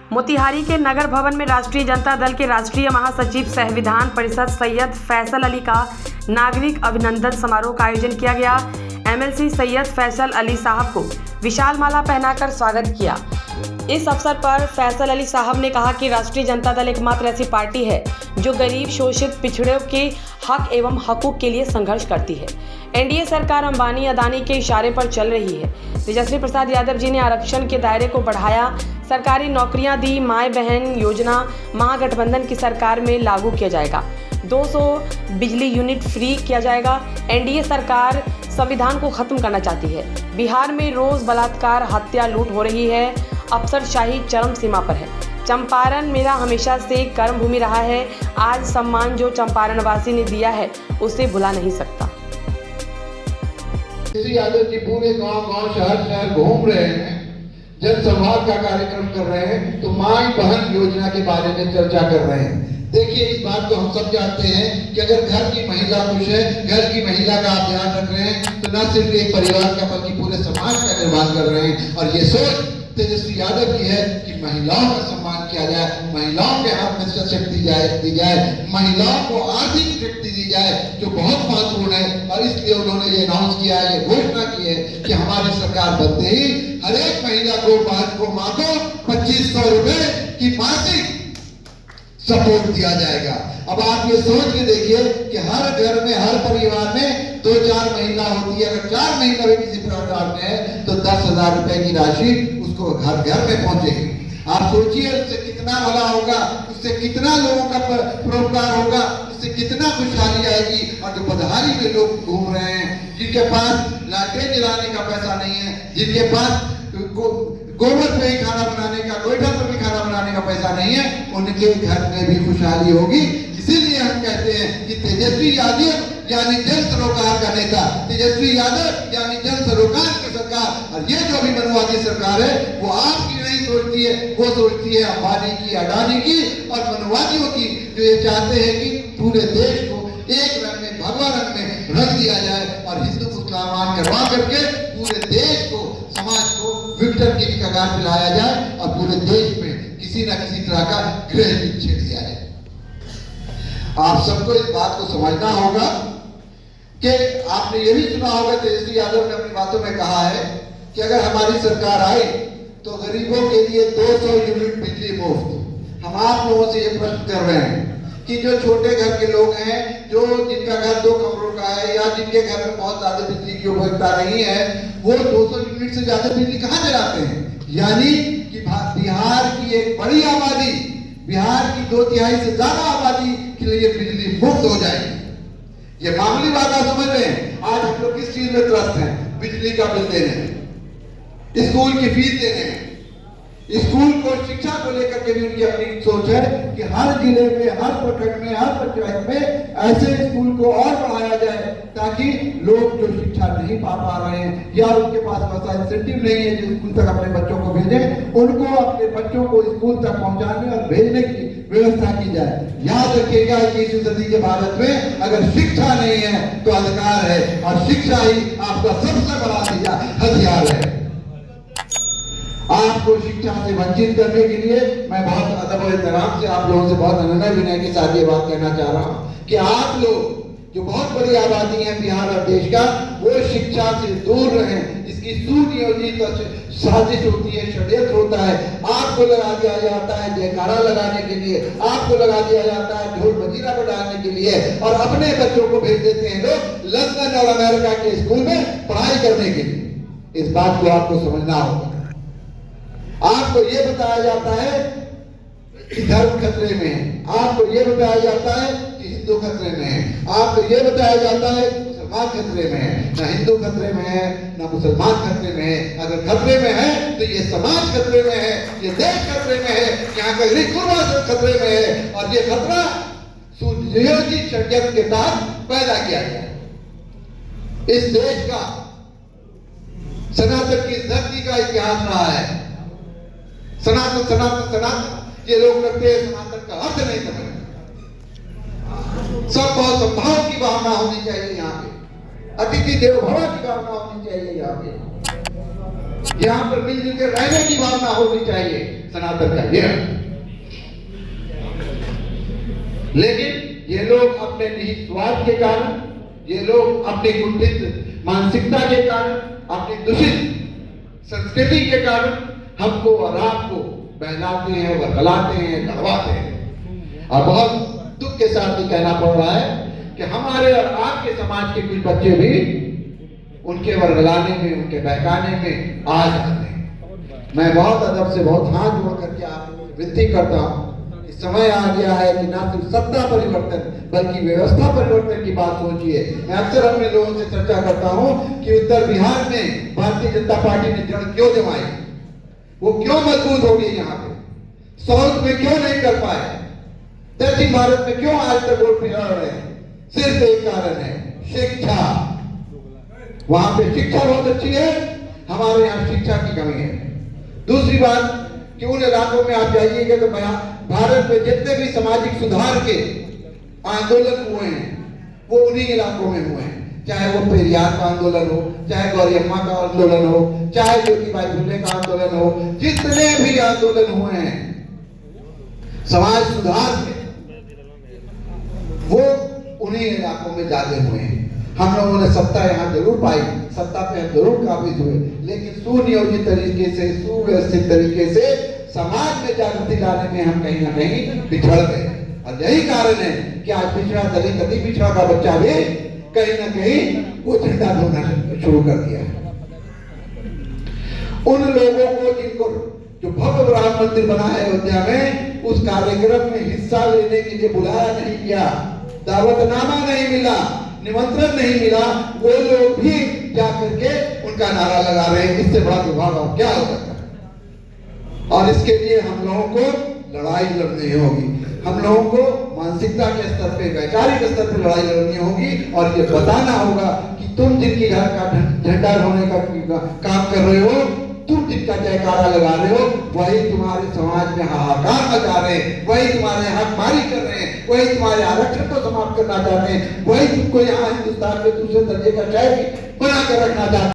मोतिहारी के नगर भवन में राष्ट्रीय जनता दल के राष्ट्रीय महासचिव सह विधान परिषद सैयद फैसल अली का नागरिक अभिनंदन समारोह का आयोजन किया गया। एमएलसी सैयद फैसल अली साहब को विशाल माला पहनाकर स्वागत किया। इस अवसर पर फैसल अली साहब ने कहा कि राष्ट्रीय जनता दल एकमात्र ऐसी पार्टी है जो गरीब, शोषित, पिछड़ों के हक एवं हकूक के लिए संघर्ष करती है। एनडीए सरकार अंबानी अदानी के इशारे पर चल रही है। तेजस्वी प्रसाद यादव जी ने आरक्षण के दायरे को बढ़ाया, सरकारी नौकरियां दी, माए बहन योजना महागठबंधन की सरकार में लागू किया जाएगा, 200 बिजली यूनिट फ्री किया जाएगा। एनडीए सरकार संविधान को खत्म करना चाहती है। बिहार में रोज बलात्कार, हत्या, लूट हो रही है। अफसरशाही चरम सीमा पर है। चंपारण मेरा हमेशा से कर्म भूमि रहा है। आज सम्मान जो चंपारण वासी ने दिया है उसे भुला नहीं सकता। यादव जी पूरे गांव-गांव, शहर-शहर घूम रहे हैं, जनसंवाद का कार्यक्रम कर रहे हैं, तो माई बहन योजना के बारे में चर्चा कर रहे हैं। देखिए, इस बात को हम सब जानते हैं कि अगर घर की महिला खुश है, घर की महिला का आप ध्यान रख रहे हैं, तो न सिर्फ एक परिवार का बल्कि पूरे समाज का निर्माण कर रहे हैं। और ये सोच तेजस्वी यादव की है कि महिलाओं का सम्मान किया जाए, महिलाओं के हाथ में शक्ति दी जाए, महिलाओं को आर्थिक शक्ति दी जाए, जो बहुत महत्वपूर्ण है। और इसलिए उन्होंने ये अनाउंस किया है, ये घोषणा की है कि हमारी सरकार बनते ही हर एक महिला को माँ को 2500 रुपए की मासिक सपोर्ट दिया जाएगा। अब आप ये सोच के देखिए कि हर घर में, हर परिवार में 2-4 महिला होती है। अगर 4 महिला भी किसी परिवार में है तो 10,000 रुपए की राशि उसको घर घर में पहुंचेगी। आप सोचिए उससे कितना भला होगा, उससे कितना लोगों का परोपकार होगा, उससे कितना खुशहाली आएगी। और जो बदहाली में लोग घूम रहे हैं, जिनके पास लाटें जलाने का पैसा नहीं है, जिनके पास गोबर पे ही खाना बनाने का, गोईठा पे भी खाना बनाने का पैसा नहीं है, उनके घर में भी खुशहाली होगी। इसीलिए हम कहते हैं कि तेजस्वी यादव यानी जन सरोकार का नेता, तेजस्वी यादव यानी जन सरोकार की सरकार। और ये जो भी मनुवादी सरकार है वो आपकी नहीं सोचती है, वो सोचती है अंबानी की, अडानी की और मनुवादियों की, जो ये चाहते हैं कि पूरे देश को एक रंग में, भगवा रंग में रंग दिया जाए और हिंदू मुसलमान करवा करके पूरे देश को, समाज को विघटन की कगार पे लाया जाए और पूरे देश में किसी न किसी तरह का गृह युद्ध छेड़ दिया जाए। आप सबको इस बात को समझना होगा कि आपने ये भी सुना होगा, तेजस्वी यादव ने अपनी बातों में कहा है कि अगर हमारी सरकार आई तो गरीबों के लिए 200 यूनिट बिजली मुफ्त। हम आप लोगों से ये प्रश्न कर रहे हैं कि जो छोटे घर के लोग हैं, जो जिनका घर 2 कमरों का है या जिनके घर में बहुत ज्यादा बिजली की उपयोगिता नहीं है, वो 200 यूनिट से ज्यादा बिजली कहां जलाते हैं? यानी कि बिहार की एक बड़ी आबादी, बिहार की 2/3 से ज्यादा आबादी के लिए बिजली मुफ्त हो जाएगी। ये मामूली बात आप समझ रहे हैं? आज हम लोग किस चीज में त्रस्त हैं? बिजली का बिल देने में, स्कूल की फीस देने में, स्कूल को, शिक्षा को लेकर के भी उनकी अपनी सोच है कि हर जिले में, हर प्रखंड में, हर पंचायत में ऐसे स्कूल को और बढ़ाया जाए ताकि लोग जो शिक्षा नहीं पा रहे हैं या उनके पास वैसा इंसेंटिव नहीं है जो स्कूल तक अपने बच्चों को भेजें, उनको अपने बच्चों को स्कूल तक पहुंचाने और भेजने की व्यवस्था की जाए। याद रखिएगा, 21वीं सदी के भारत में अगर शिक्षा नहीं है तो अधिकार है, और शिक्षा ही आपका सबसे बड़ा हथियार है। आपको शिक्षा से वंचित करने के लिए मैं बहुत अदब और एहतराम से आप लोगों से, बहुत अनन्य विनय के साथ ये बात कहना चाह रहा हूं कि आप लोग जो बहुत बड़ी आबादी है बिहार और देश का, वो शिक्षा से दूर रहें। इसकी सुनियोजित साजिश होती है, षड्यंत्र होता है। आपको लगा दिया जाता है जयकारा लगाने के लिए, आपको लगा दिया जाता है ढोल मजीरा बजाने के लिए, और अपने बच्चों को भेज देते हैं लोग लंदन और अमेरिका के स्कूल में पढ़ाई करने के लिए। इस बात को आपको समझना होगा। आपको यह बताया जाता है कि धर्म खतरे में है, आपको यह बताया जाता है कि हिंदू खतरे में है, आपको यह बताया जाता है कि मुसलमान खतरे में है। ना हिंदू खतरे में है, ना मुसलमान खतरे में है। अगर खतरे में है तो ये समाज खतरे में है, ये देश खतरे में है, यहाँ का रिकॉर्ड खतरे में है। और ये खतरा सुनियोजित षड्यंत्र के तहत पैदा किया गया। इस देश का, सनातन की धरती का इतिहास रहा है। सनातन सनातन सनातन ये लोग करते हैं, सनातन का अर्थ नहीं समझते। सब बहुत सद्भाव की भावना होनी चाहिए यहाँ पे, अतिथि देवो भव की भावना होनी चाहिए यहाँ पे, यहाँ पर मिलजुल के रहने की भावना होनी चाहिए। सनातन का ये अर्थ है। लेकिन ये लोग अपने निहित स्वार्थ के कारण, ये लोग अपनी कुंठित मानसिकता के कारण, अपनी दूषित संस्कृति के कारण हमको और आपको बहलाते हैं, वर्गलाते हैं, लड़वाते हैं। और बहुत दुख के साथ ही कहना पड़ रहा है कि हमारे और आपके समाज के कुछ बच्चे भी उनके वर्गलाने में, उनके बहकाने में आ जाते हैं। मैं बहुत अदब से, बहुत हाथ जोड़ करके आपको विनती करता हूँ, समय आ गया है कि ना सिर्फ सत्ता परिवर्तन बल्कि व्यवस्था परिवर्तन की बात सोचिए। मैं अक्सर अपने लोगों से चर्चा करता हूं कि उत्तर बिहार में भारतीय जनता पार्टी ने जड़ क्यों जमाई, वो क्यों मजबूत हो गई, यहाँ पे साउथ में क्यों नहीं कर पाए, दक्षिण भारत में क्यों आज तक वोट बिगड़ रहे हैं। सिर्फ एक कारण है, शिक्षा। वहां पे शिक्षा बहुत अच्छी है, हमारे यहाँ शिक्षा की कमी है। दूसरी बात कि उन इलाकों में आप जाइएगा तो भारत में जितने भी सामाजिक सुधार के आंदोलन हुए हैं वो उन्हीं इलाकों में हुए हैं। चाहे वो पेरियार का आंदोलन हो, चाहे गौरी अम्मा का आंदोलन हो, चाहे ज्योतिबाई फुले का आंदोलन हो, जितने भी आंदोलन हुए हैं समाज सुधार के, वो उन्हीं इलाकों में ज्यादा हुए हैं। हम लोगों ने सत्ता यहाँ जरूर पाई, सत्ता पे हम जरूर काबिज हुए, लेकिन सुनियोजित तरीके से, सुव्यवस्थित तरीके से समाज में जागृति लाने में हम कहीं ना कहीं पिछड़ गए। और यही कारण है कि आज पिछड़ा दलित, अति पिछड़ा का बच्चा भी कहीं ना कहीं वो झंडा ढोना शुरू कर दिया है। उन लोगों को जिनको जो भव्य राम मंदिर बना है अयोध्या में, उस कार्यक्रम में हिस्सा लेने के लिए बुलाया नहीं गया, दावतनामा नहीं मिला, निमंत्रण नहीं मिला, वो लोग भी जाकर के उनका नारा लगा रहे हैं। इससे बड़ा दुर्भाग्य और क्या हो सकता है। और इसके लिए हम लोगों को लड़ाई लड़नी होगी, हम लोगों को मानसिकता के स्तर पे, वैचारिक स्तर पे लड़ाई लड़नी होगी और ये बताना होगा कि तुम जिनकी घर का झंडा ढोने का काम कर रहे हो, तुम जिनका जयकारा लगा रहे हो, वही तुम्हारे समाज में हाहाकार मचा रहे हैं, वही तुम्हारे हक मारी कर रहे हैं, वही तुम्हारे आरक्षण को समाप्त करना चाहते हैं, वही तुमको यहाँ हिंदुस्तान में दूसरे दर्जे का शहर बना कर रखना चाहते हैं।